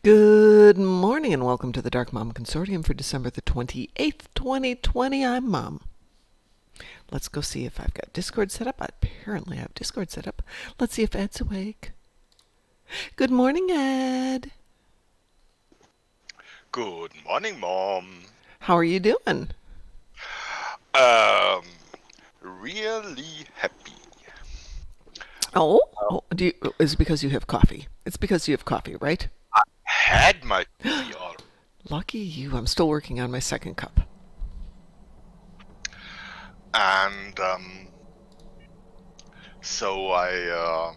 Good morning and welcome to the Darkmom Consortium for December the 28th, 2020. I'm Mom. Let's go see if I've got Discord set up. Apparently I have Discord set up. Let's see if Ed's awake. Good morning, Ed. Good morning, Mom. How are you doing? Um, really happy. Is it because you have coffee? It's because you have coffee, right? Had my coffee already. Lucky you. I'm still working on my second cup. And so I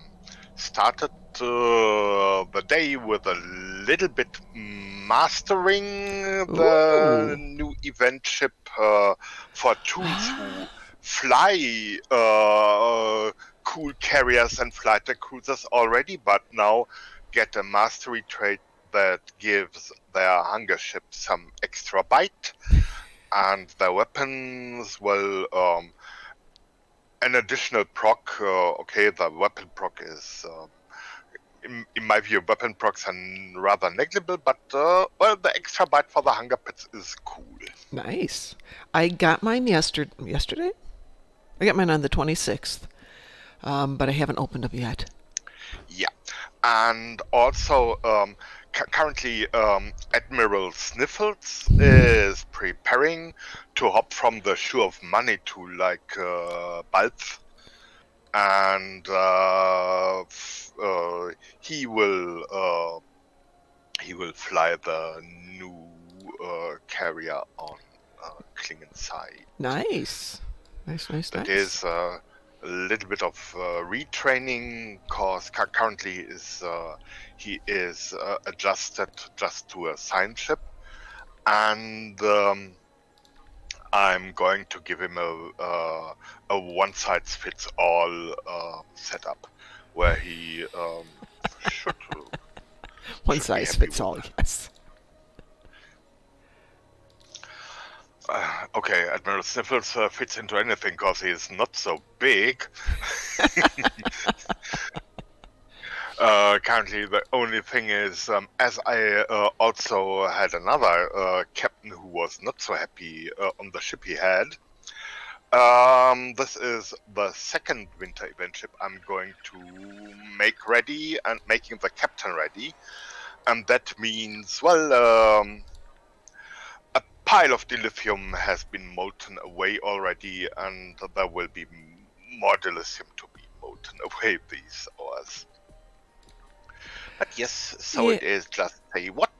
started the day with a little bit mastering the Ooh. new event ship for tools who fly cool carriers and fighter cruisers already, but now get a mastery trait that gives their hunger ship some extra bite, and their weapons, well, an additional proc. Okay, the weapon proc is, in my view, weapon procs are rather negligible, but well, the extra bite for the hunger pits is cool. Nice. I got mine yesterday? I got mine on the 26th, but I haven't opened them yet. Yeah, and also currently Admiral Sniffles is preparing to hop from the Shoe of Money to like Balth, and he will fly the new carrier on Klingenside. Nice. Nice, nice, That nice. is a little bit of retraining, cause currently he is adjusted just to a science ship, and I'm going to give him a one-size-fits-all setup where he should One should be size happy fits with all, that. yes. Okay, Admiral Sniffles fits into anything because he's not so big. Currently, the only thing is, as I also had another captain who was not so happy on the ship he had. This is the second winter event ship I'm going to make ready and making the captain ready, and that means, well, a pile of dilithium has been molten away already, and there will be more dilithium to be molten away these hours. But yes, so Yeah. it is. Just say what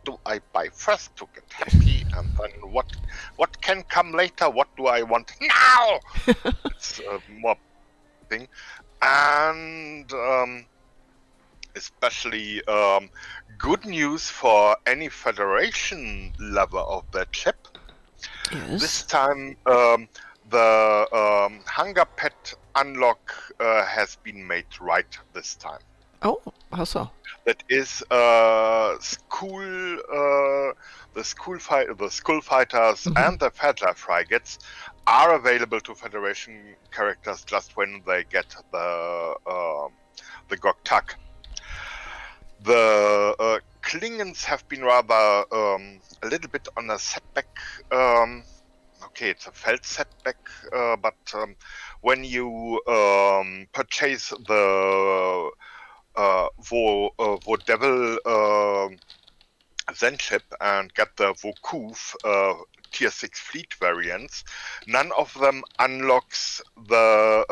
do I buy first to get happy, and then what can come later? What do I want now? It's more thing, and especially good news for any Federation lover of that ship. This Yes. time, the hunger pet unlock has been made right this time. Oh, how so? That is the school fighters Hmm. and the fragile frigates are available to Federation characters just when they get the Goktak. The Klingons have been rather a little bit on a setback. Okay, it's a felt setback, but when you purchase the Vo Devil Zen ship and get the Vokuf tier 6 fleet variants, none of them unlocks the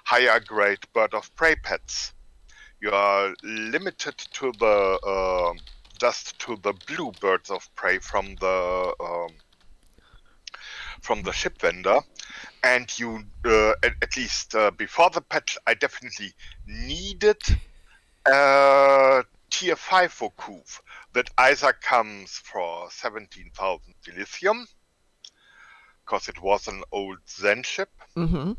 higher grade Bird of Prey pets. You are limited to the just to the blue Birds of Prey from the ship vendor, and you at least before the patch, I definitely needed tier 5 Vokuf that either comes for 17,000 dilithium, because it was an old Zen ship, Hmm.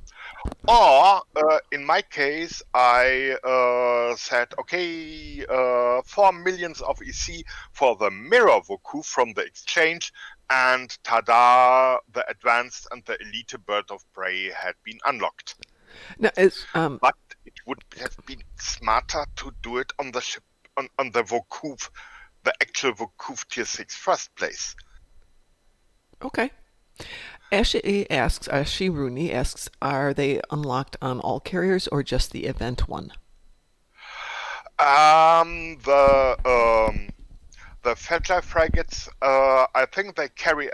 or in my case, I said, okay, 4 millions of EC for the mirror Vokuf from the exchange, and tada, the advanced and the elite Bird of Prey had been unlocked. Now, But it would have been smarter to do it on the ship on the Vokuf, the actual Vokuf Tier 6 first place. Okay. Ashi Rooney asks, are they unlocked on all carriers or just the event one? The Fragile frigates, I think they carry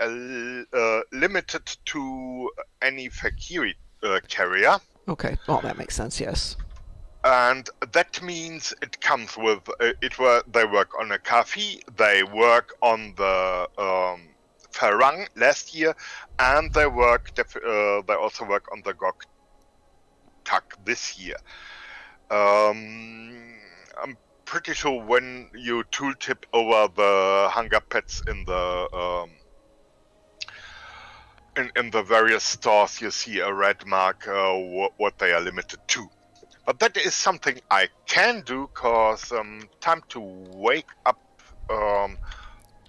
limited to any Fakiri carrier. Okay. Well, that makes sense, yes. And that means it comes with they work on a Kafi, they work on the Farang last year, and they also work on the Gok Tak this year. I'm pretty sure when you tooltip over the hunger pets in the in the various stores, you see a red mark what they are limited to. But that is something I can do, cause time to wake up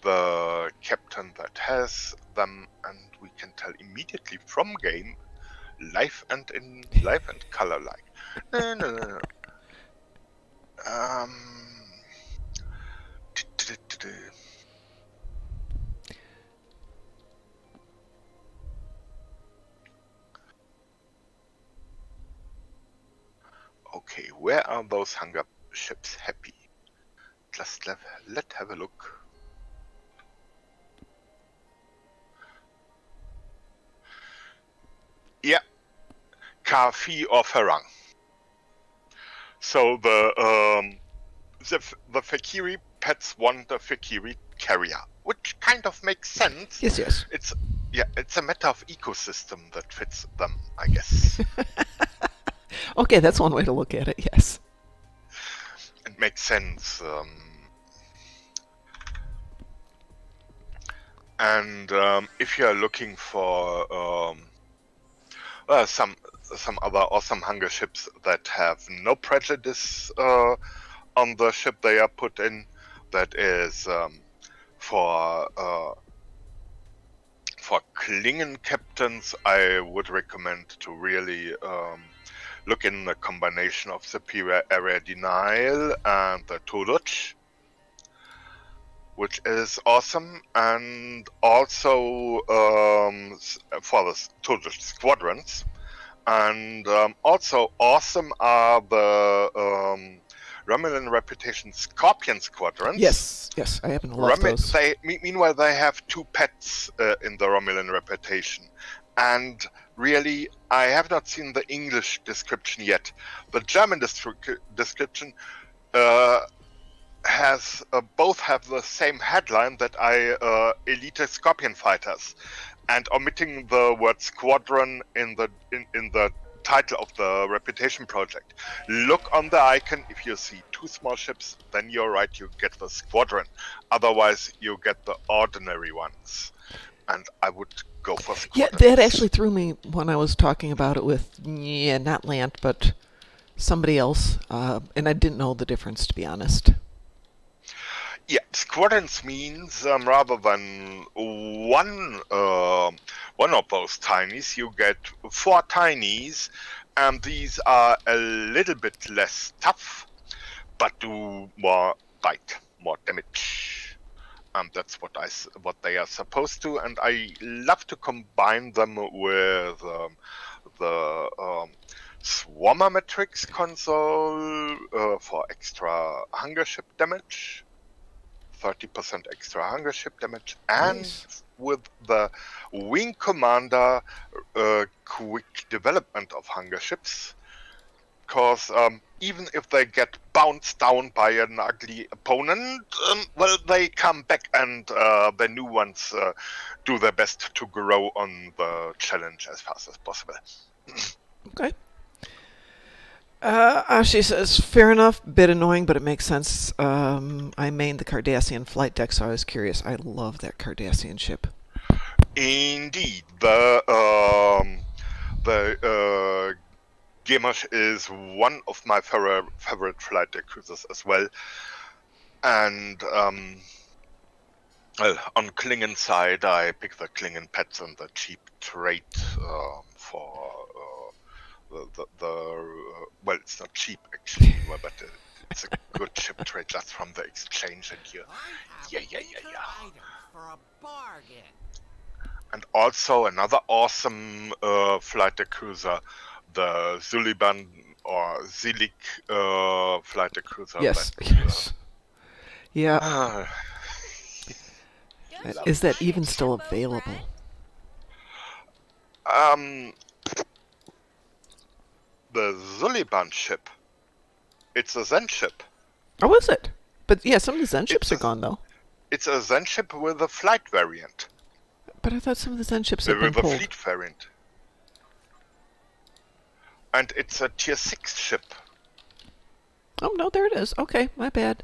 the captain that has them, and we can tell immediately from game, live and color like. No. Okay, where are those hunger ships happy? Just let's have a look. Yeah, Kafi or Farang. So the Fakiri pets want the Fakiri carrier, which kind of makes sense. Yes. It's a matter of ecosystem that fits them, I guess. Okay, that's one way to look at it, yes. It makes sense. And if you're looking for some other awesome hunger ships that have no prejudice on the ship they are put in, that is for Klingon captains, I would recommend to really look in the combination of Superior Area Denial and the Tuluch, which is awesome, and also for the Tuluch squadrons. And also awesome are the Romulan Reputation Scorpion squadrons. Yes, I happen to love those. Meanwhile, they have two pets in the Romulan Reputation. And really, I have not seen the English description yet. The German description has both have the same headline that Elite Scorpion Fighters, and omitting the word squadron in the title of the Reputation project. Look on the icon. If you see two small ships, then you're right, you get the squadron. Otherwise, you get the ordinary ones. And I would go for squadrons. Yeah, that actually threw me when I was talking about it with, not Lant, but somebody else. And I didn't know the difference, to be honest. Yeah, squadrons means rather than one of those tinies, you get 4 tinies, and these are a little bit less tough, but do more bite, more damage. That's what they are supposed to, and I love to combine them with the Swarmer Matrix console for extra hunger ship damage. 30% extra hunger ship damage, and Nice. with the Wing Commander quick development of hunger ships, because even if they get bounced down by an ugly opponent, well, they come back, and the new ones do their best to grow on the challenge as fast as possible. Okay. She says, fair enough, bit annoying, but it makes sense. I mained the Cardassian flight deck, so I was curious. I love that Cardassian ship. Indeed, the Gamash is one of my favorite flight deck cruisers as well. And well, on Klingon side, I pick the Klingon pets and the cheap trade for the well, it's not cheap actually, but it's a good ship trade just from the exchange and you. Yeah. For a bargain. And also another awesome fighter cruiser, the Zuliban or Zilik fighter cruiser. Yes, That, yes. Yeah. Got some Is that fun even at still Shippo, available? um, the Zuliban ship. It's a Zen ship. Oh, is it? But yeah, some of the Zen ships It's are a, gone, though. it's a Zen ship with a flight variant. But I thought some of the Zen ships had been With a pulled. fleet variant. And it's a tier 6 ship. Oh, no, there it is. Okay, my bad.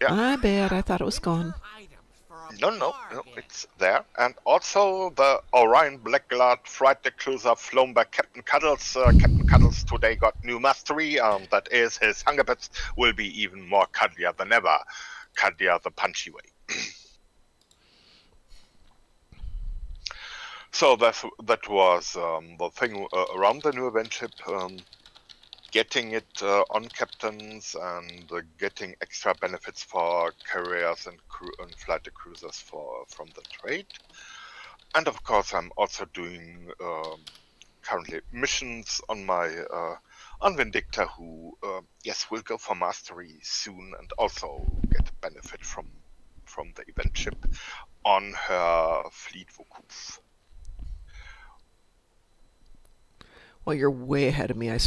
Yeah. My bad. I thought it was gone. No, it's there. And also the Orion Blackguard fighter cruiser flown by Captain Cuddles. Captain Cuddles today got new mastery. That is, his hunger bits will be even more cuddlier than ever. Cuddlier the punchy way. So that was the thing around the new event ship. Getting it on captains and getting extra benefits for carriers and fighter cruisers from the trade. And of course, I'm also doing currently missions on my on Vindicta, who will go for mastery soon, and also get a benefit from the event ship on her fleet Vukuf. Well, you're way ahead of me. I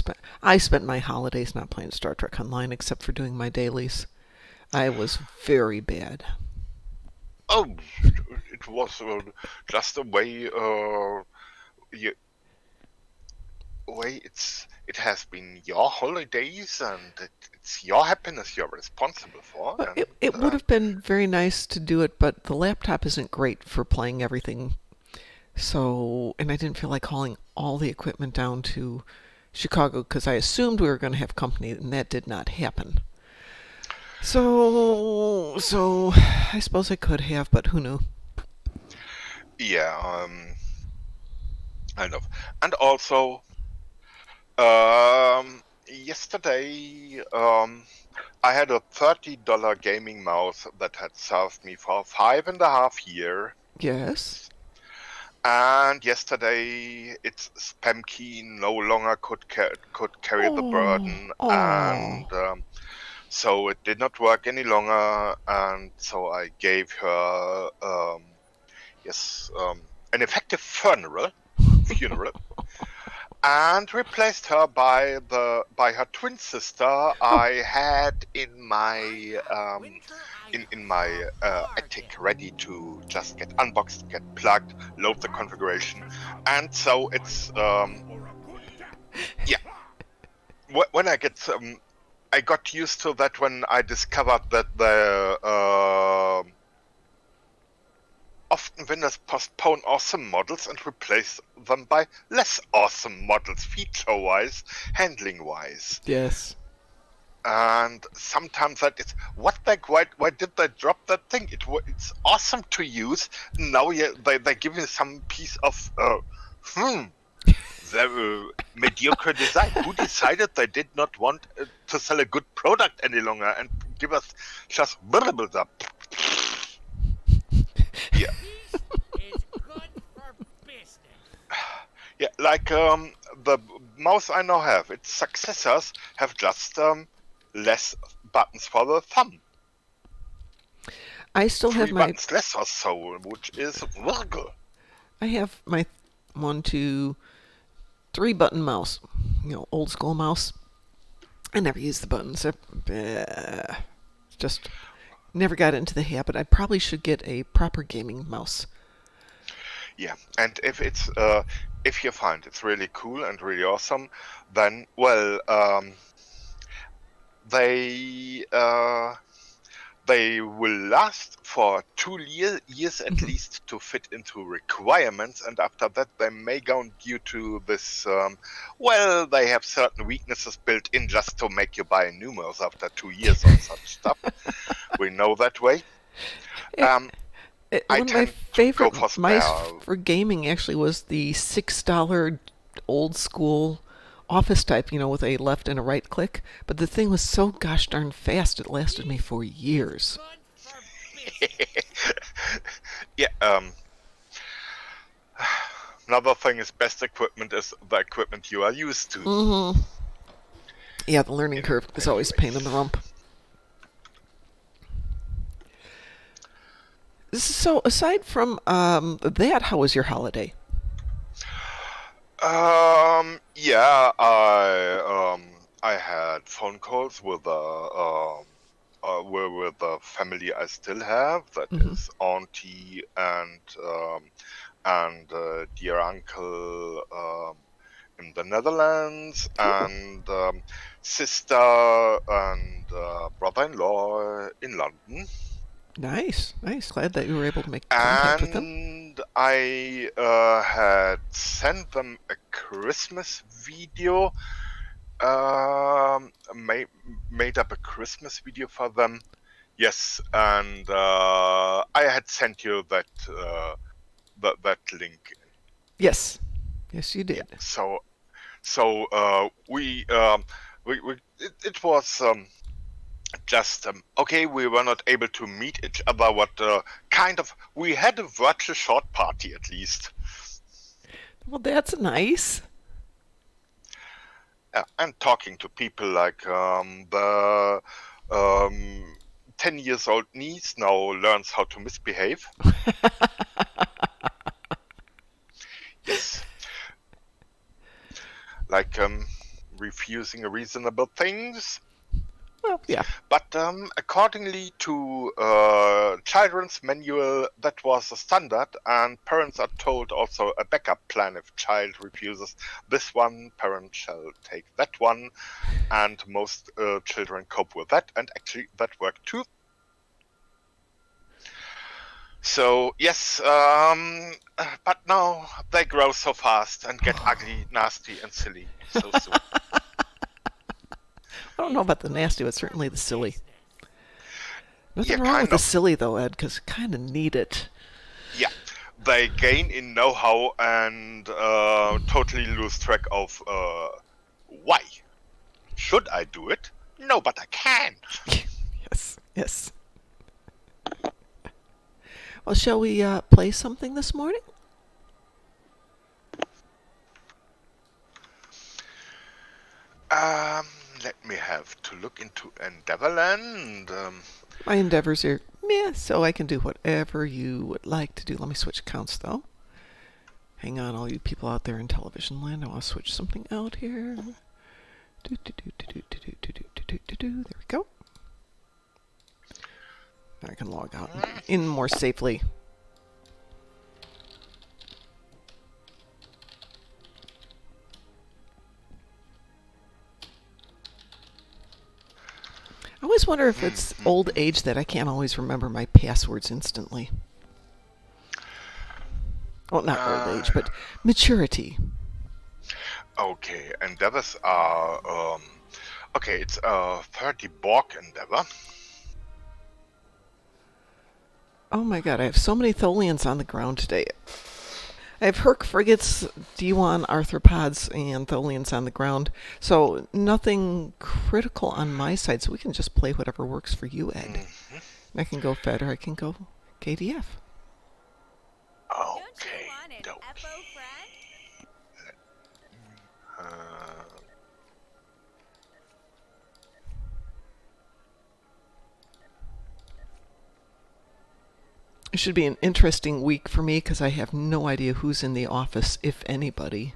spent my holidays not playing Star Trek Online except for doing my dailies. I was very bad. Oh, it was just a way. It has been your holidays and it's your happiness you're responsible for. Well, And it would have been very nice to do it, but the laptop isn't great for playing everything. So, and I didn't feel like hauling all the equipment down to Chicago because I assumed we were going to have company, and that did not happen. So I suppose I could have, but who knew? yeah, kind of. And also, yesterday, I had a $30 gaming mouse that had served me for 5.5 years. Yes. And yesterday, its spam key no longer could carry the burden, and so it did not work any longer. And so I gave her, an effective funeral, and replaced her by her twin sister I had in my attic, ready to just get unboxed, get plugged, load the configuration, and so it's when I get I got used to that when I discovered that the often vendors postpone awesome models and replace them by less awesome models, feature-wise, handling-wise. Yes. And sometimes that is, what the heck, why did they drop that thing? It's awesome to use. Now they give me some piece of, mediocre design. Who decided they did not want to sell a good product any longer and give us just blah. Yeah. Is good for business. Yeah, like the mouse I now have, its successors have just less buttons for the thumb. I still have 3 my. buttons less or so, which is Virgil. I have my 1, 2, 3 button mouse. Old school mouse. I never used the buttons. Just never got into the habit. I probably should get a proper gaming mouse. Yeah, and if you find it's really cool and really awesome, then they will last for 2 years at least to fit into requirements, and after that they may go due to this. They have certain weaknesses built in just to make you buy a new mouse after 2 years or such stuff. We know that way. One of my favorite mice for gaming actually was the $6 old school office type, with a left and a right click, but the thing was so gosh darn fast it lasted me for years. Good for business. Yeah. Another thing is best equipment is the equipment you are used to. Mm-hmm. Yeah, the learning curve is always a pain in the rump. So aside from that, how was your holiday? Yeah, I had phone calls with with the family I still have. That is auntie and dear uncle in the Netherlands, and sister and brother-in-law in London. Nice, nice. Glad that you were able to make contact with them. And I had sent them a Christmas video, made up a Christmas video for them. Yes, and I had sent you that link. Yes, yes, you did. So it was just okay. We were not able to meet each other. We had a virtual short party at least. Well, that's nice. And talking to people like the 10 years old niece now learns how to misbehave. Yes. Like refusing reasonable things. Well, yeah. But accordingly to children's manual, that was a standard, and parents are told also a backup plan if child refuses this one, parent shall take that one, and most children cope with that, and actually that worked too. So yes, but now they grow so fast and get ugly, nasty, and silly so soon. I don't know about the nasty, but certainly the silly. Nothing Yeah, wrong kind with the of. silly, though, Ed, because you kind of need it. Yeah, they gain in know-how and totally lose track of why. Should I do it? No, but I can. Yes, yes. Well, shall we play something this morning? Let me have to look into Endeavorland. My endeavors are meh, so I can do whatever you would like to do. Let me switch accounts, though. Hang on, all you people out there in television land. I want to switch something out here. There we go. Now I can log out and in more safely. I always wonder if it's old age that I can't always remember my passwords instantly. Well, not old age, but maturity. Okay, endeavors are okay. It's a 30 Borg endeavor. Oh my god, I have so many Tholians on the ground today. I have Herc frigates, D1 arthropods, and Tholians on the ground. So nothing critical on my side, so we can just play whatever works for you, Ed. Mm-hmm. I can go Fed or I can go KDF. Okay, Don't you want an dokie. Epo friend? It should be an interesting week for me because I have no idea who's in the office, if anybody.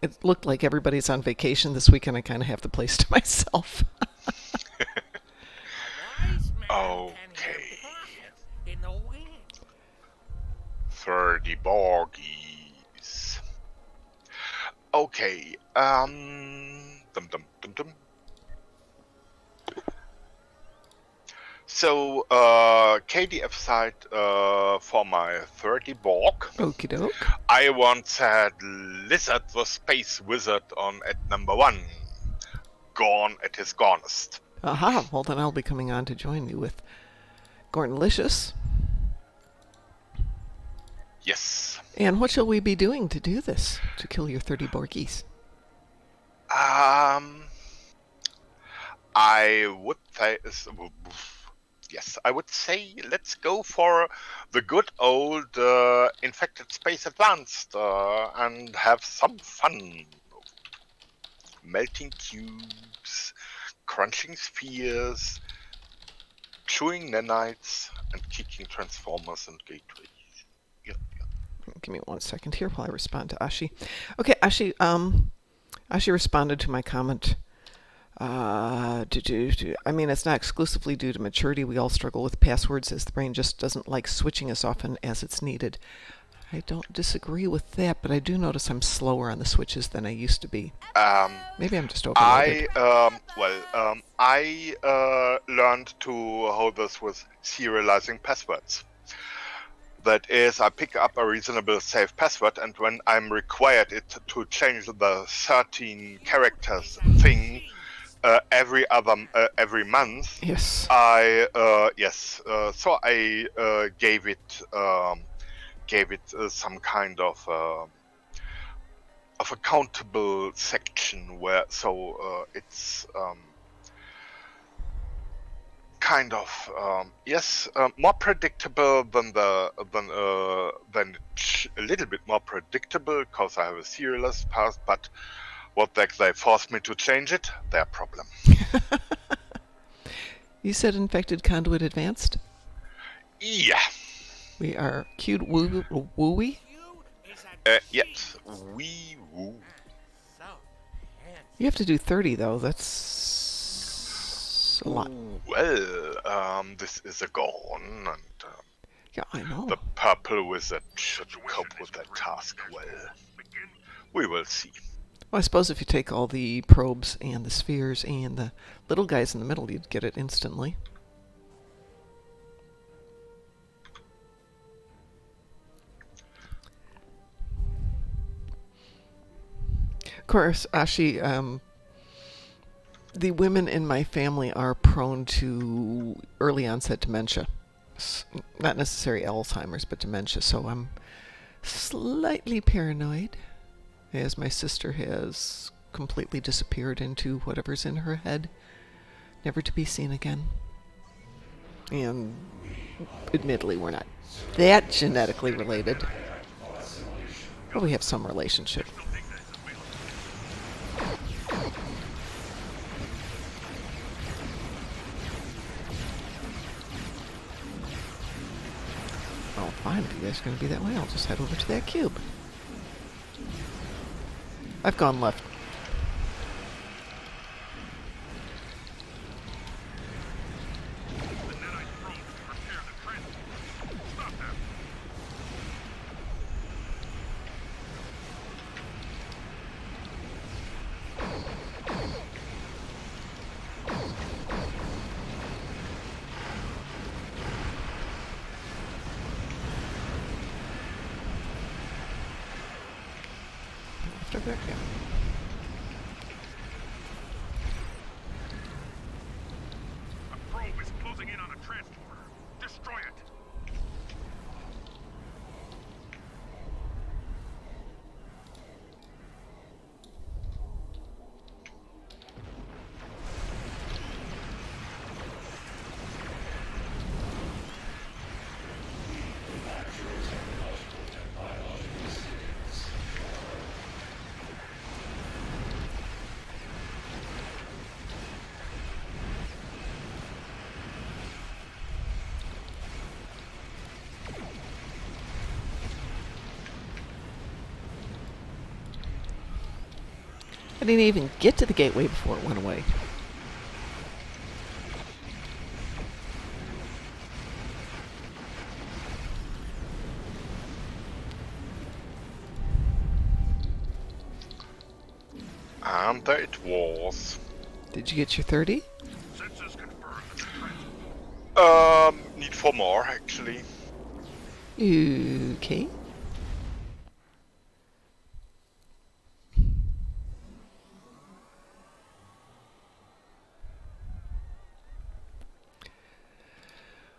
It looked like everybody's on vacation this week and I kind of have the place to myself. A wise man can Okay. hear prophet in the wind. 30 Borgies. Okay, dum dum dum dum. So, KDF side for my 30 Borg. Okie doke. I once had Lizard the Space Wizard on at number 1. Gone at his gonest. Aha, well then I'll be coming on to join you with Gornlicious. Yes. And what shall we be doing to do this, to kill your 30 Borgies? Um, I would say, yes, I would say let's go for the good old Infected Space Advanced and have some fun. Melting cubes, crunching spheres, chewing nanites, and kicking transformers and gateways. Yeah. Give me 1 second here while I respond to Ashi. Okay, Ashi. Ashi responded to my comment. I mean, it's not exclusively due to maturity. We all struggle with passwords as the brain just doesn't like switching as often as it's needed. I don't disagree with that, but I do notice I'm slower on the switches than I used to be. Maybe I'm just overloaded. I learned to hold this with serializing passwords. That is, I pick up a reasonable safe password, and when I'm required it to change the 13 characters thing every month, Yes. so I gave it some kind of accountable section where it's kind of more predictable than a little bit more predictable because I have a serialized path, but what they forced me to change it, their problem. You said Infected Conduit Advanced? Yeah. We are cute wooey? Yes. Wee woo. So handsome. You have to do 30, though. That's a lot. Well, this is a gone, and Yeah, I know. the purple wizard should cope with that task well. We will see. Well, I suppose if you take all the probes and the spheres and the little guys in the middle, you'd get it instantly. Of course, Ashi, the women in my family are prone to early onset dementia. Not necessarily Alzheimer's, but dementia, so I'm slightly paranoid, as my sister has completely disappeared into whatever's in her head, never to be seen again. And admittedly, we're not that genetically related, but we have some relationship. Oh, fine. If you guys are going to be that way, I'll just head over to that cube. I've gone left. Left over there? Yeah. A probe is closing in on a transporter. Destroy it. I didn't even get to the gateway before it went away. And there it was. Did you get your 30? Sensors confirm that the Need 4 more, actually. Okay.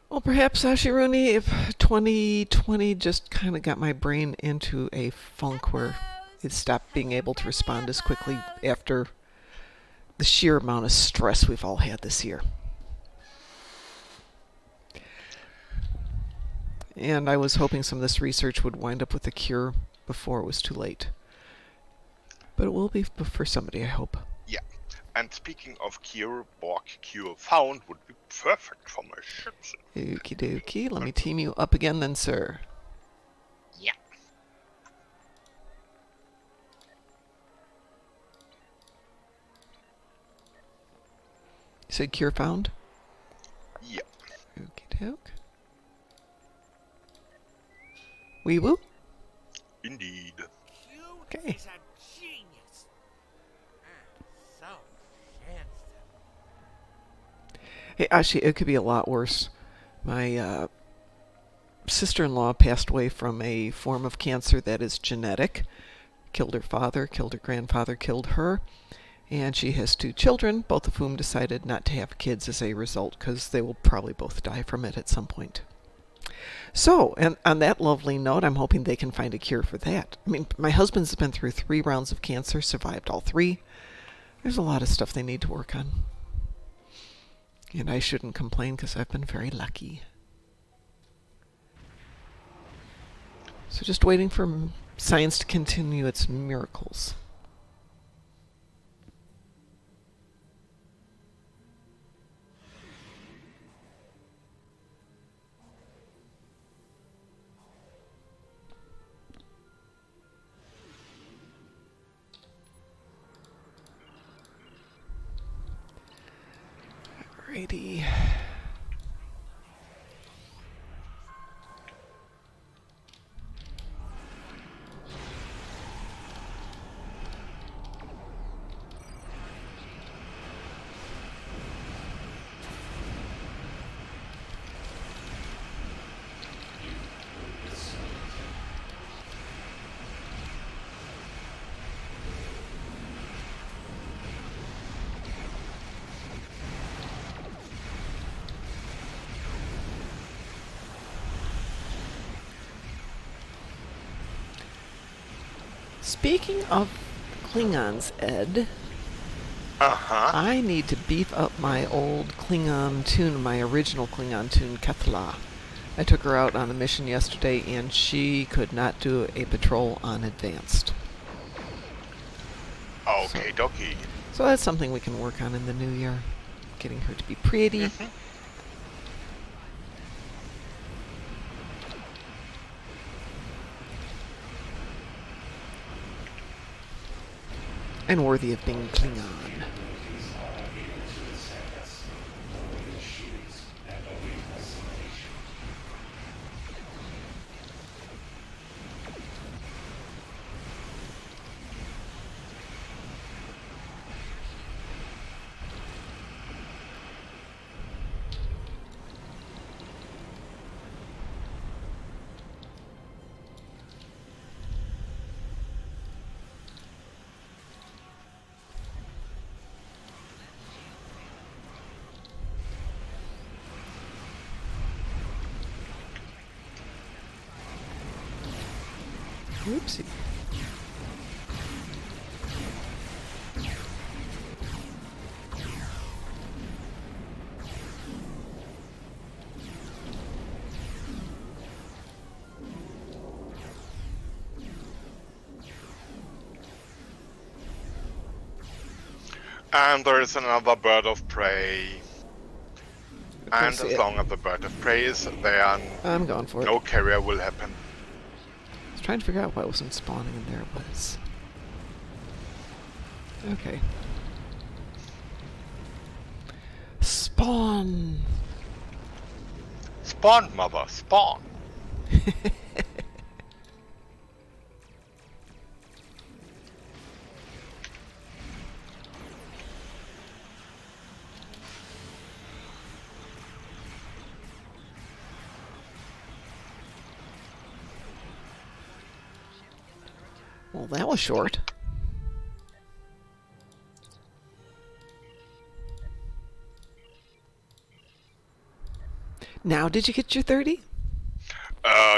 Well, perhaps, Ashiruni, if 2020 just kind of got my brain into a funk where it stopped being able to respond as quickly after the sheer amount of stress we've all had this year. And I was hoping some of this research would wind up with a cure before it was too late. But it will be for somebody, I hope. Yeah. And speaking of cure, Borg cure found would be perfect for my ships. Okie dokie. Let me team you up again then, sir. Yeah. You said cure found? Yeah. Okie doke. Wee woo. Indeed. You Okay. is a genius. So handsome. Hey, actually, it could be a lot worse. My sister-in-law passed away from a form of cancer that is genetic. Killed her father, killed her grandfather, killed her. And she has 2 children, both of whom decided not to have kids as a result because they will probably both die from it at some point. So, and on that lovely note, I'm hoping they can find a cure for that. I mean, my husband's been through 3 rounds of cancer, survived all 3. There's a lot of stuff they need to work on. And I shouldn't complain because I've been very lucky. So just waiting for science to continue its miracles. Alrighty. Speaking of Klingons, Ed, Uh-huh. I need to beef up my old Klingon tune, my original Klingon tune, Kethla. I took her out on a mission yesterday, and she could not do a patrol on advanced. Okay, dokie. So that's something we can work on in the new year, getting her to be pretty. Mm-hmm. And worthy of being Klingon. Oopsie. And there is another bird of prey. I And see as it. long as the bird of prey is there, I'm going for it. no carrier will happen. I was trying to figure out why it wasn't spawning, and there it was. Okay. Spawn! Spawn, mother, spawn. Well, that was short. Now, did you get your 30?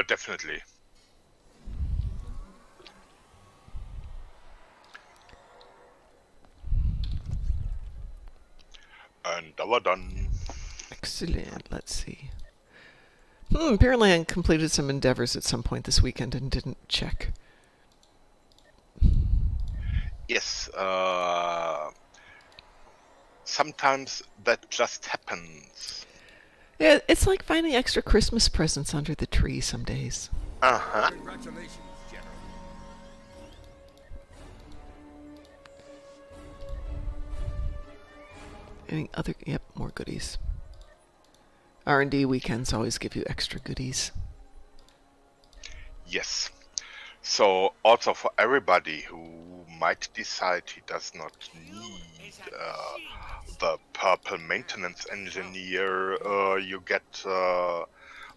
Definitely. And we're done. Excellent. Let's see. Apparently I completed some endeavors at some point this weekend and didn't check. Yes, sometimes that just happens. Yeah, it's like finding extra Christmas presents under the tree some days. Uh-huh. Congratulations, General. Any other? Yep, more goodies. R&D weekends always give you extra goodies. Yes. So also for everybody who might decide he does not need the purple maintenance engineer, you get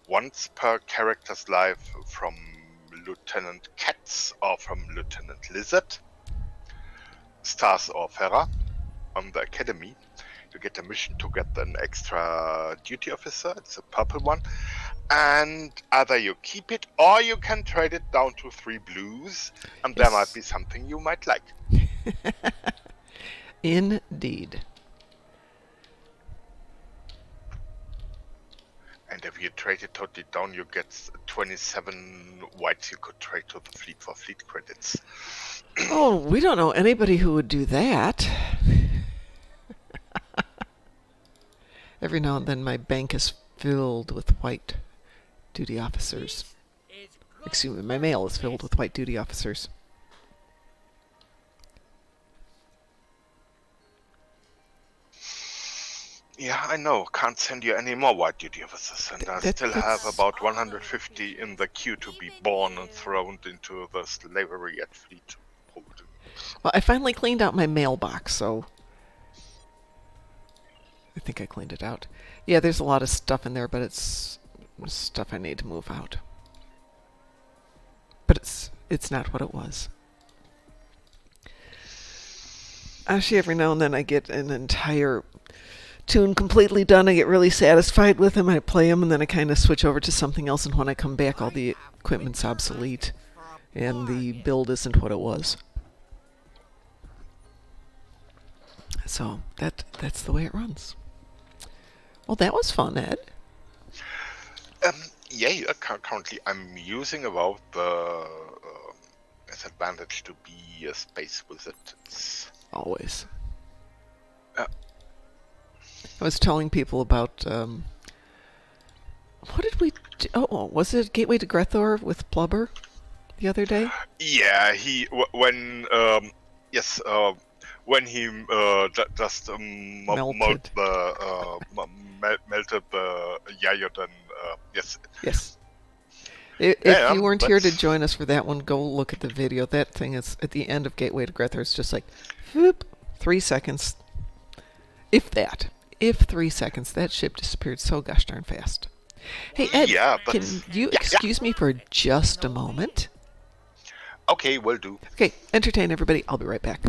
once per character's life from Lieutenant Katz or from Lieutenant Lizard, Stars or Farah on the academy. You get a mission to get an extra duty officer. It's a purple one. And either you keep it or you can trade it down to 3 blues, and there might be something you might like. Indeed. And if you trade it totally down, you get 27 whites you could trade to the fleet for fleet credits. Oh, we don't know anybody who would do that. Every now and then my bank is filled with white duty officers. Excuse me, my mail is filled with white duty officers. Yeah, I know. Can't send you any more white duty officers, and I still have about 150 in the queue to be born and thrown into the slavery at fleet holding. Well, I finally cleaned out my mailbox, so I think I cleaned it out. Yeah, there's a lot of stuff in there, but it's stuff I need to move out. But it's not what it was. Actually, every now and then I get an entire tune completely done. I get really satisfied with him. I play him, and then I kind of switch over to something else. And when I come back, all the equipment's obsolete, and the build isn't what it was. So that's the way it runs. Well, that was fun, Ed. Yeah, currently I'm using about the advantage to be a space wizard. Always. I was telling people about what did we do? Oh, was it Gateway to Grethor with Blubber the other day? Yeah, when he just melted the Yayodan. Yes. Yes. If you weren't here to join us for that one, go look at the video. That thing is at the end of Gateway to Grethor. It's just like, whoop, 3 seconds. If that. If 3 seconds. That ship disappeared so gosh darn fast. Hey, Ed, can you excuse me for just a moment? Okay, will do. Okay, entertain everybody. I'll be right back.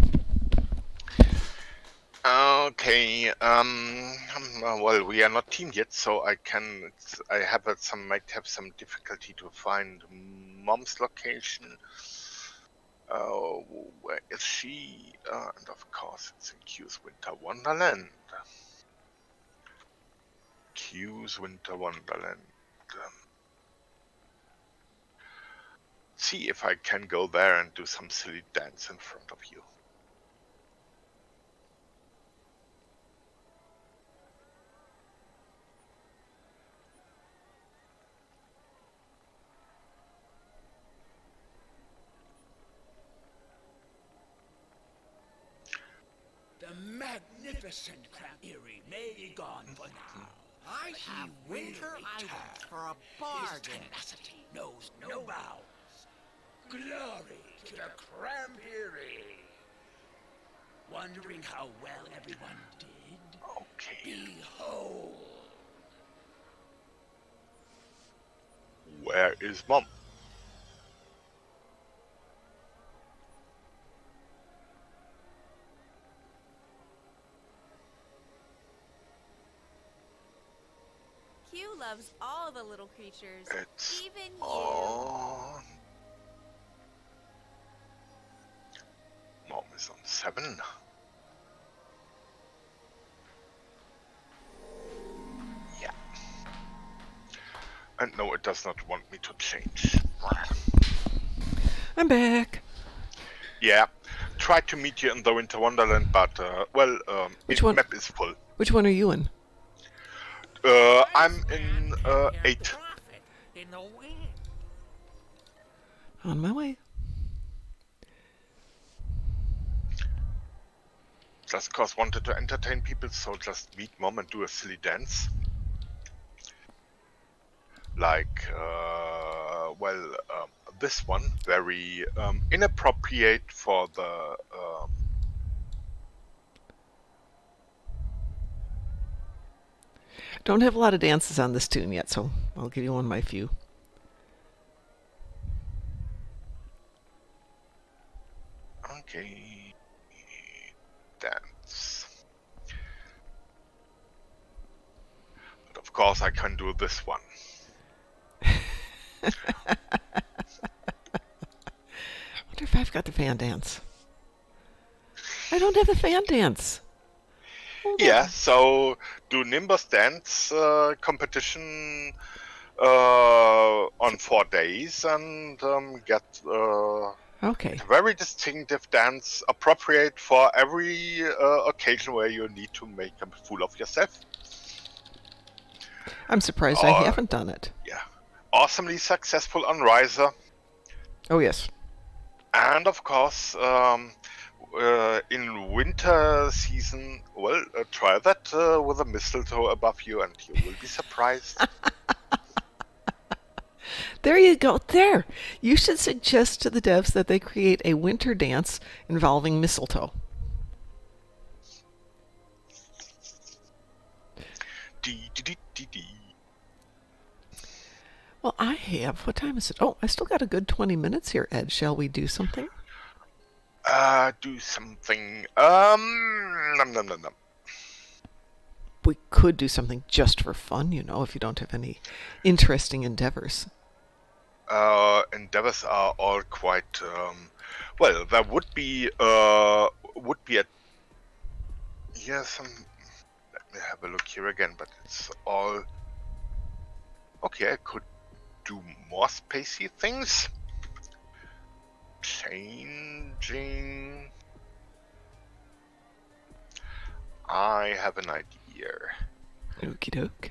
Okay. Well, we are not teamed yet, so might have some difficulty to find Mom's location. Where is she? And of course, it's in Q's Winter Wonderland. Q's Winter Wonderland. See if I can go there and do some silly dance in front of you. The magnificent Erie may be gone for now. I have winter island for a bargain. His tenacity knows no bounds. Glory to the Crampery. Wondering how well everyone did? Okay. Behold. Where is Mom? Q loves all the little creatures, It's even you. on. Mom is on 7. And no, it does not want me to change. I'm back. Yeah, tried to meet you in the Winter Wonderland, but Which one? map is full. Which one are you in? I'm in 8. In the wind. On my way. Just cause wanted to entertain people, so just meet Mom and do a silly dance. Like, this one, very inappropriate for the Don't have a lot of dances on this tune yet, so I'll give you one of my few. Okay, dance. But of course I can do this one. I wonder if I've got the fan dance. I don't have the fan dance. Hold Yeah, on. so do Nimbus dance competition on 4 days and get Okay. a very distinctive dance appropriate for every occasion where you need to make a fool of yourself. I'm surprised I haven't done it. Yeah, awesomely successful on Riser, Oh, yes. and of course in winter season, try that with a mistletoe above you and you will be surprised. There you go. There. You should suggest to the devs that they create a winter dance involving mistletoe. Dee, dee, dee, dee, dee. Well, I have. What time is it? Oh, I still got a good 20 minutes here, Ed. Shall we do something? Do something. Nom. We could do something just for fun, you know, if you don't have any interesting endeavors. Endeavors are all quite. There would be a. Yeah, some. Let me have a look here again, but it's all. Okay, I could do more spacey things. Changing. I have an idea. Okie doke.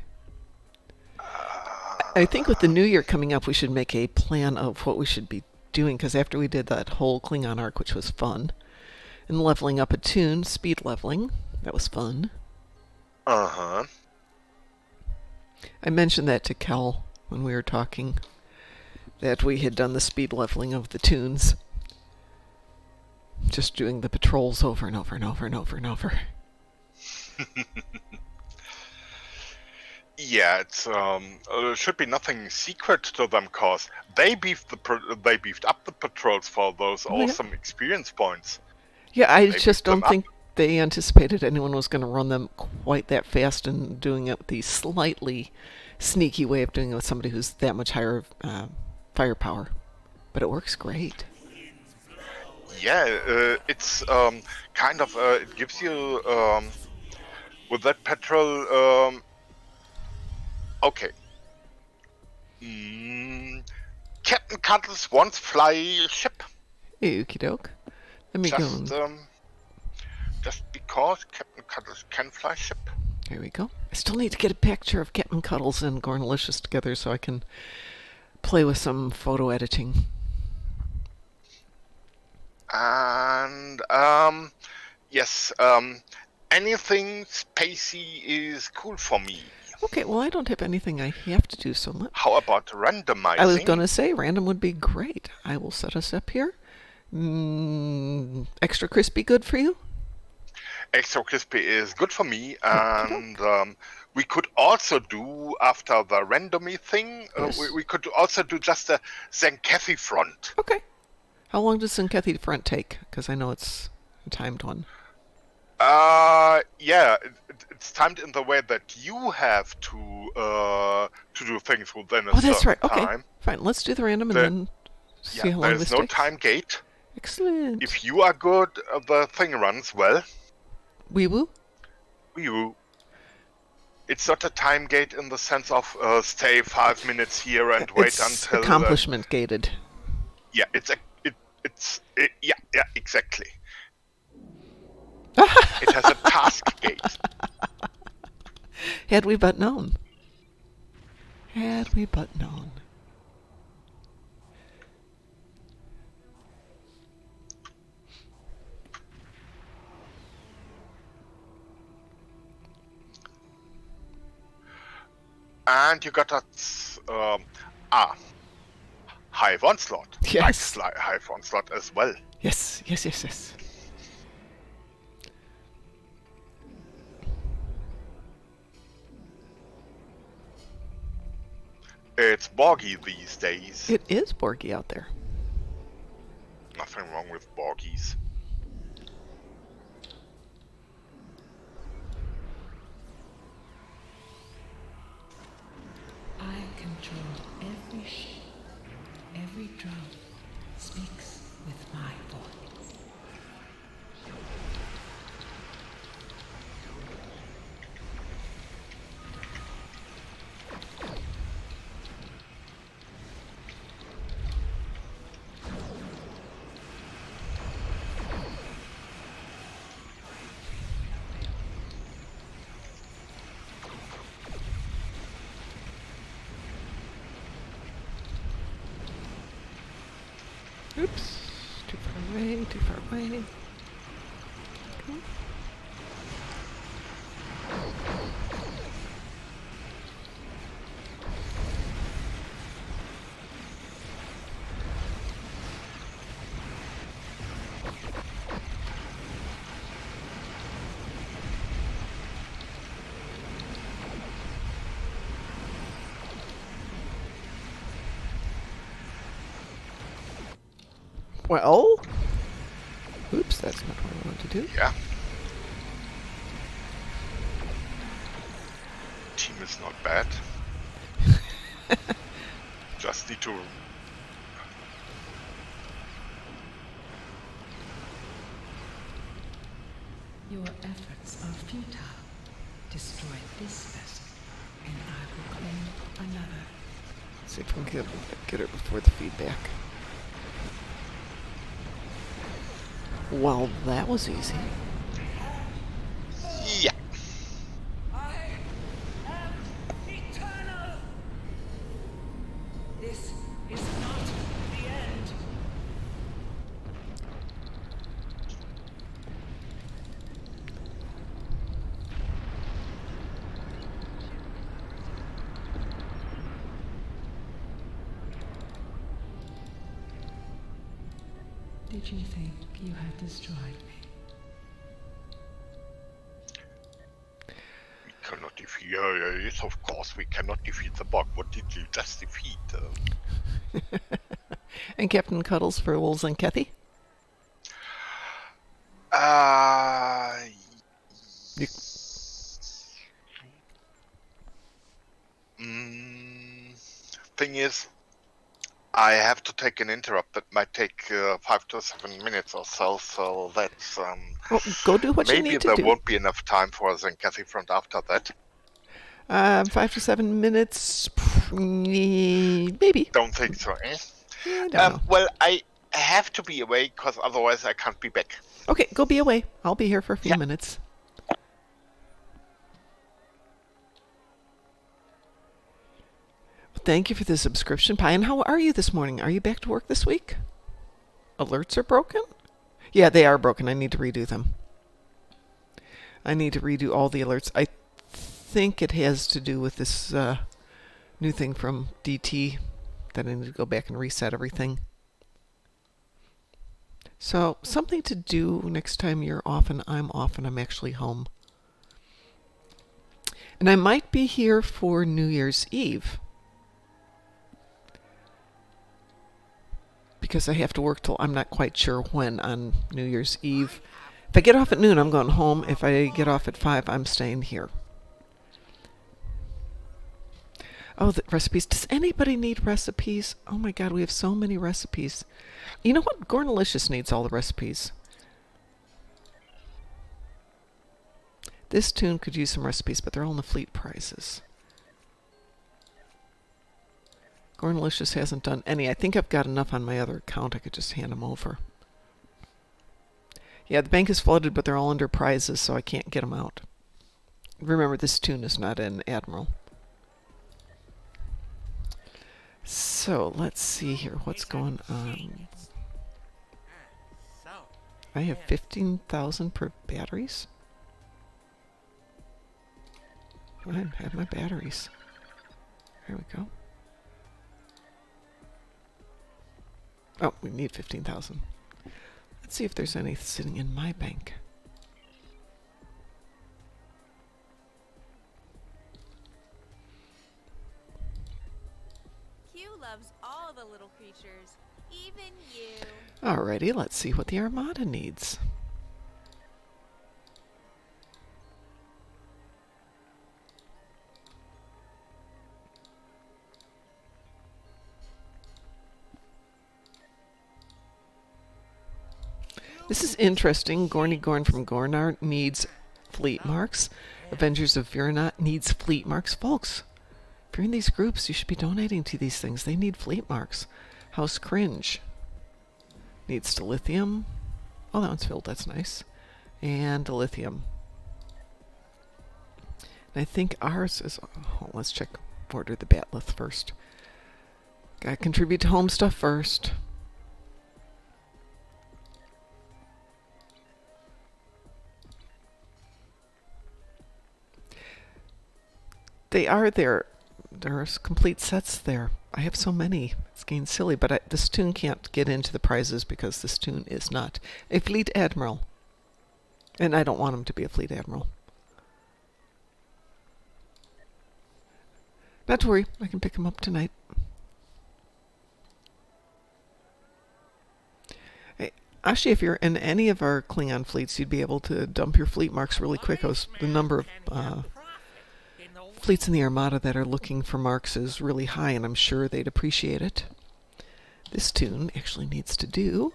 I think with the new year coming up, we should make a plan of what we should be doing, because after we did that whole Klingon arc, which was fun, and leveling up a tune, speed leveling, that was fun. Uh-huh. I mentioned that to Kel when we were talking, that we had done the speed leveling of the tunes. Just doing the patrols over and over and over and over and over. Yeah, it's should be nothing secret to them, cause they beefed up the patrols for those Oh, yeah. awesome experience points. Yeah, I They just beefed them don't up. think they anticipated anyone was going to run them quite that fast and doing it the slightly sneaky way of doing it with somebody who's that much higher firepower. But it works great. Yeah, it's kind of it gives you with that petrol. Okay. Captain Cuddles wants fly ship. Okie doke. Let me go. Just because Captain Cuddles can fly ship. There we go. I still need to get a picture of Captain Cuddles and Gornalicious together so I can play with some photo editing. And yes, anything spacey is cool for me. Okay, well, I don't have anything I have to do so much. How about randomizing? I was going to say random would be great. I will set us up here. Extra crispy good for you? Extra crispy is good for me, and we could also do, after the randomy thing, Yes. we could also do just a Zenkethi front. Okay. How long does Synkethi front take? Because I know it's a timed one. Yeah, it's timed in the way that you have to do things within a Oh, that's certain right. Okay, time. fine. Let's do the random and The- then see how long There's this no takes. time gate. Excellent. If you are good, the thing runs well. Wee woo. You It's not a time gate in the sense of stay 5 minutes here and wait It's until accomplishment gated. yeah, yeah, exactly. It has a task gate. Had we but known. Had we but known. And you got that Hive Onslaught. Yes. Like Hive Onslaught as well. Yes, yes, yes, yes. It's boggy these days. It is Borgy out there. Nothing wrong with boggies. I control every ship. Every drum speaks with my voice. Oops. Too far away, too far away. Okay. Well, oops, that's not what I want to do. Yeah. Team is not bad. Just need to. Your efforts are futile. Destroy this vessel, and I will claim another. See if we can get her before the feedback. Well, that was easy. Yeah. I am eternal. This is not the end. Did you think you had destroyed me? We cannot defeat. Yes, of course, we cannot defeat the bug. What did you just defeat? And Captain Cuddles for Wolves and Kethy? You, Thing is, I have to take an interrupt that might take 5 to 7 minutes or so. So that's well, go do what you maybe need to there do. won't be enough time for us and Kathy front after that. 5 to 7 minutes, maybe. Don't think so, eh? Yeah, I don't know. Well, I have to be away because otherwise I can't be back. Okay, go be away. I'll be here for a few Yeah. minutes. Thank you for the subscription, Pi. And how are you this morning? Are you back to work this week? Alerts are broken? Yeah, they are broken. I need to redo them. I need to redo all the alerts. I think it has to do with this new thing from DT that I need to go back and reset everything. So, something to do next time you're off and I'm off and I'm actually home. And I might be here for New Year's Eve. Because I have to work till I'm not quite sure when on New Year's Eve. If I get off at noon, I'm going home. If I get off at 5, I'm staying here. Oh, the recipes. Does anybody need recipes? Oh my God, we have so many recipes. You know what? Gornalicious needs all the recipes. This tune could use some recipes, but they're all in the fleet prices. Gornalicious hasn't done any. I think I've got enough on my other account. I could just hand them over. Yeah, the bank is flooded, but they're all under prizes, so I can't get them out. Remember, this tune is not an Admiral. So, let's see here. What's going on? I have 15,000 per batteries. I have my batteries. There we go. Oh, we need 15,000. Let's see if there's any sitting in my bank. Q loves all the little creatures, even you. Alrighty, let's see what the Armada needs. This is interesting. Gorny Gorn from Gornar needs fleet marks. Avengers of Virenot needs fleet marks. Folks, if you're in these groups, you should be donating to these things. They need fleet marks. House Cringe needs dilithium. Oh, that one's filled. That's nice. And dilithium. And I think ours is... Oh, let's check order the Batleth first. Gotta contribute to home stuff first. They are there. There's complete sets there. I have so many. It's getting silly, but this tune can't get into the prizes because this tune is not a fleet admiral. And I don't want him to be a fleet admiral. Not to worry, I can pick him up tonight. Hey, actually, if you're in any of our Klingon fleets, you'd be able to dump your fleet marks really quick. The number of fleets in the Armada that are looking for marks is really high, and I'm sure they'd appreciate it. This tune actually needs to do...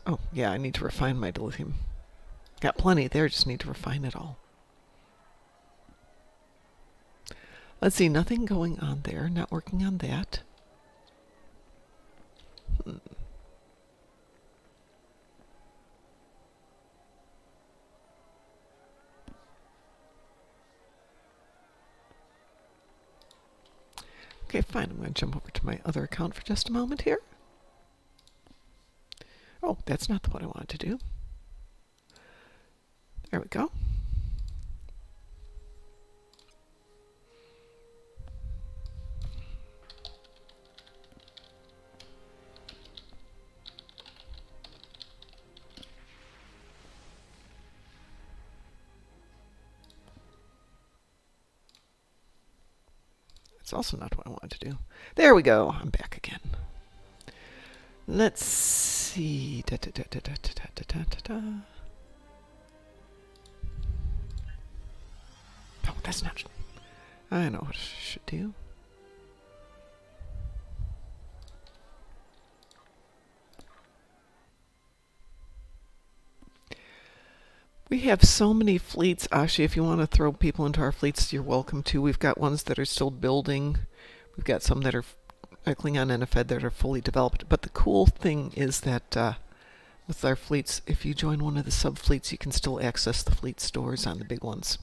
Oh, yeah, I need to refine my dilithium. Got plenty there, just need to refine it all. Let's see, nothing going on there. Not working on that. Okay, fine. I'm going to jump over to my other account for just a moment here. Oh, that's not what I wanted to do. There we go. It's also not what I wanted to do. There we go. I'm back again. Let's see. Oh, that's not... I know what I should do. We have so many fleets. Actually, if you want to throw people into our fleets, you're welcome to. We've got ones that are still building. We've got some that are Klingon and a Fed that are fully developed. But the cool thing is that with our fleets, if you join one of the sub-fleets, you can still access the fleet stores on the big ones.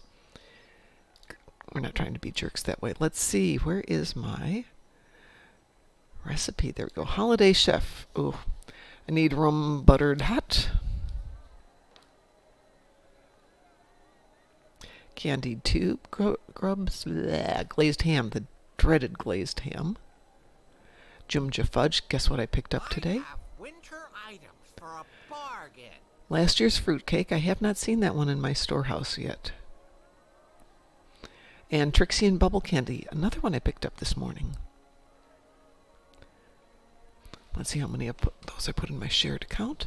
We're not trying to be jerks that way. Let's see. Where is my recipe? There we go. Holiday Chef. Ooh, I need rum buttered hot. Candied tube grubs, bleh, glazed ham, the dreaded glazed ham. Jumja fudge, guess what I picked up today? I have winter items for a bargain. Last year's fruitcake, I have not seen that one in my storehouse yet. And Trixie and Bubble Candy, another one I picked up this morning. Let's see how many of those I put in my shared account.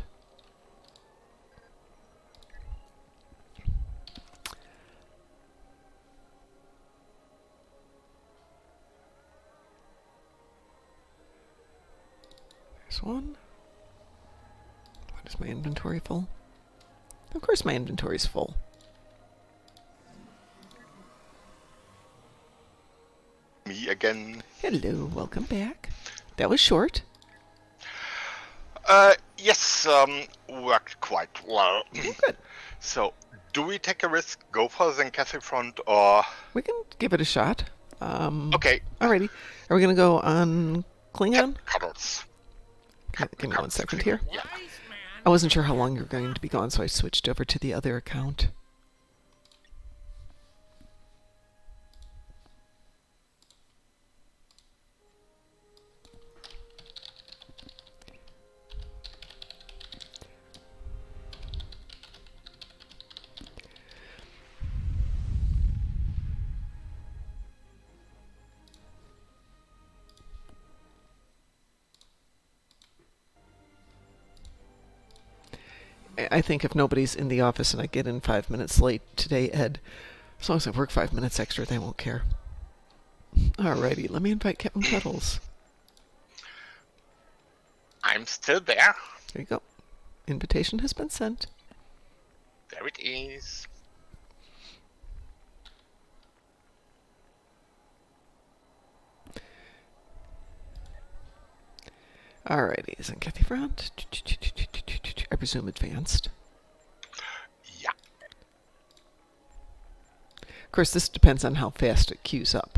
One. What is my inventory full? Of course my inventory's full. Me again. Hello, welcome back. That was short. Yes, worked quite well. Good. So, do we take a risk, go for the Zenkathi front, or... We can give it a shot. Okay. Alrighty. Are we going to go on Klingon? Cuddles. Give me 1 second here. Yeah. I wasn't sure how long you were going to be gone, so I switched over to the other account. I think if nobody's in the office and I get in 5 minutes late today, Ed, as long as I work 5 minutes extra, they won't care. Alrighty, let me invite Captain Cuddles. I'm still there. There you go. Invitation has been sent. There it is. Alrighty, Zenkathi front. I presume advanced. Yeah. Of course, this depends on how fast it queues up.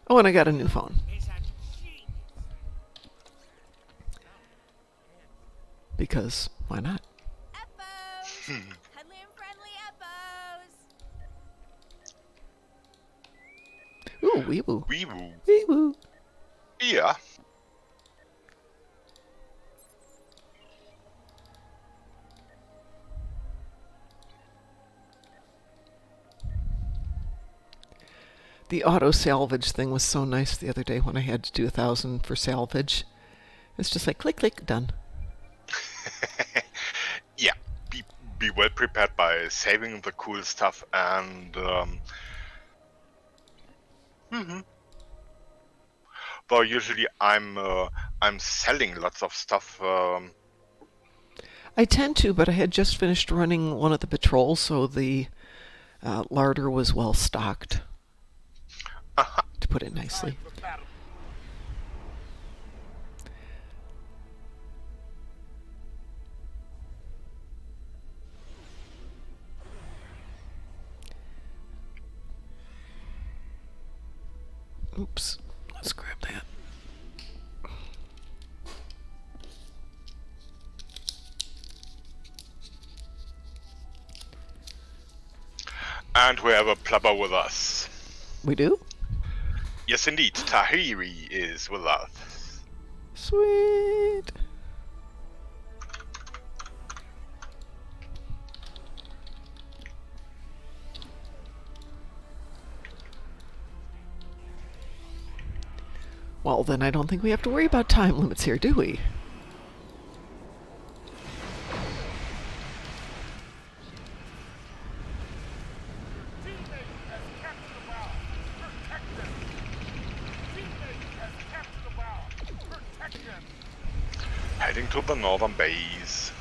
Oh, and I got a new phone. Because why not? Eppos! Cuddly and friendly Eppos! Ooh, wee woo. Wee woo. Wee woo. Yeah. The auto salvage thing was so nice the other day when I had to do 1,000 for salvage. It's just like click, click, done. Yeah. Be well prepared by saving the cool stuff and Well, usually I'm selling lots of stuff. I tend to, but I had just finished running one of the patrols, so the larder was well stocked, to put it nicely. Oops, let's grab that. And we have a plumber with us. We do? Yes, indeed. Tahiri is with us. Sweet. Well, then I don't think we have to worry about time limits here, do we? Heading to the northern base.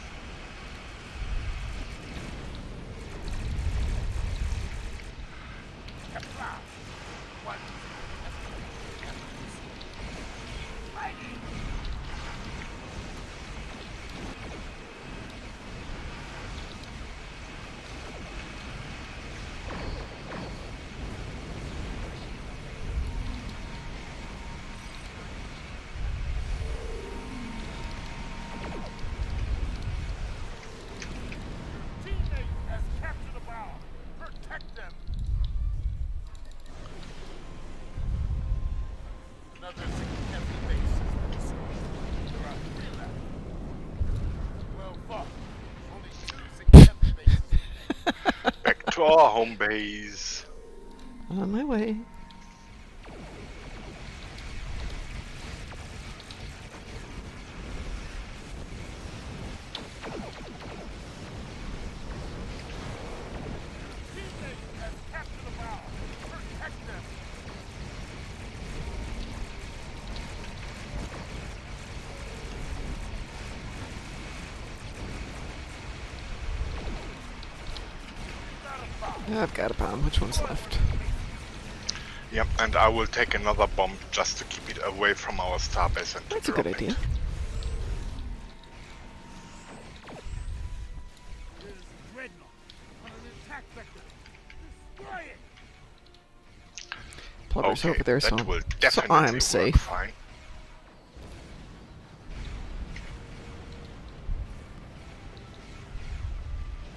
Back to our home base. On my way. I've got a bomb. Which one's left? Yep, and I will take another bomb just to keep it away from our starbase and to That's a good drop idea. it. There's Dreadnought on an attack vector. Destroy it! Plumber's over there, that so, will so definitely I'm work safe. fine.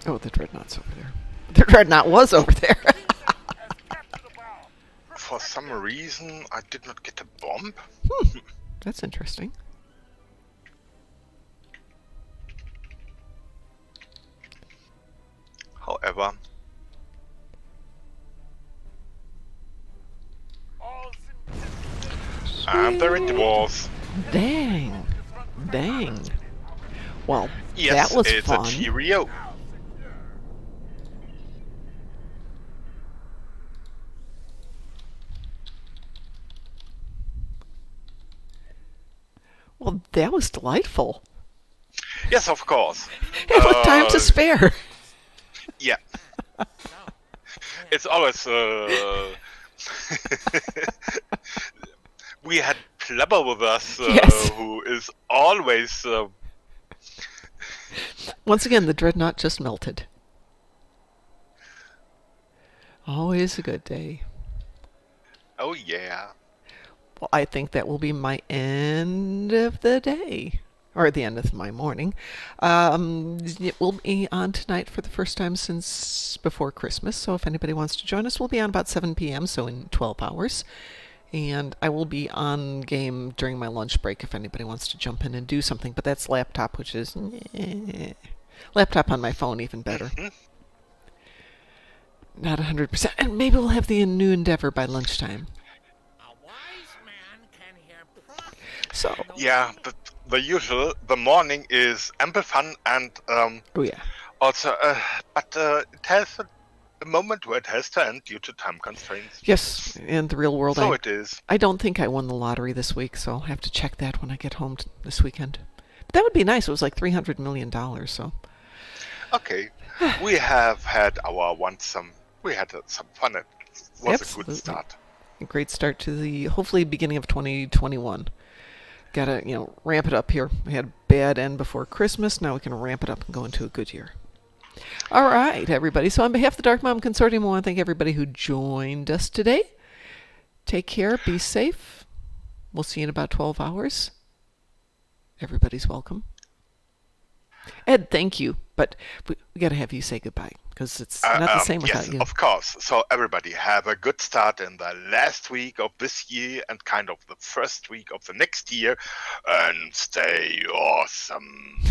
Oh, the Dreadnought's over there. The Dreadnought was over there. Has captured a bow. For some reason, I did not get a bomb. That's interesting. However, All systems and there it was. Dang. Dang. Well, Yes, that was it's fun. a cheerio. Well, that was delightful. Yes, of course. And what time to spare? Yeah. It's always we had Plebber with us, Yes. who is always Once again, the Dreadnought just melted. Always a good day. oh yeah. Well, I think that will be my end of the day, or the end of my morning. It will be on tonight for the first time since before Christmas, so if anybody wants to join us, we'll be on about 7 p.m., so in 12 hours. And I will be on game during my lunch break if anybody wants to jump in and do something, but that's laptop, which is... Laptop on my phone, even better. Not 100%. And maybe we'll have the new endeavor by lunchtime. A wise man can hear prophecy. So, Yeah, the usual. The morning is ample fun and oh yeah. also, but it has a moment where it has to end due to time constraints. Yes, in the real world, So it is. I don't think I won the lottery this week, so I'll have to check that when I get home this weekend. But that would be nice. It was like $300 million, so. Okay, we have had our we had some fun. It was Absolutely. a good start. A great start to the, hopefully, beginning of 2021. Gotta, ramp it up here. We had a bad end before Christmas. Now we can ramp it up and go into a good year. All right, everybody. So on behalf of the Darkmom Consortium, I want to thank everybody who joined us today. Take care. Be safe. We'll see you in about 12 hours. Everybody's welcome. Ed, thank you. But we got to have you say goodbye because it's not the same without Yes, you. of course. So everybody have a good start in the last week of this year and kind of the first week of the next year, and stay awesome.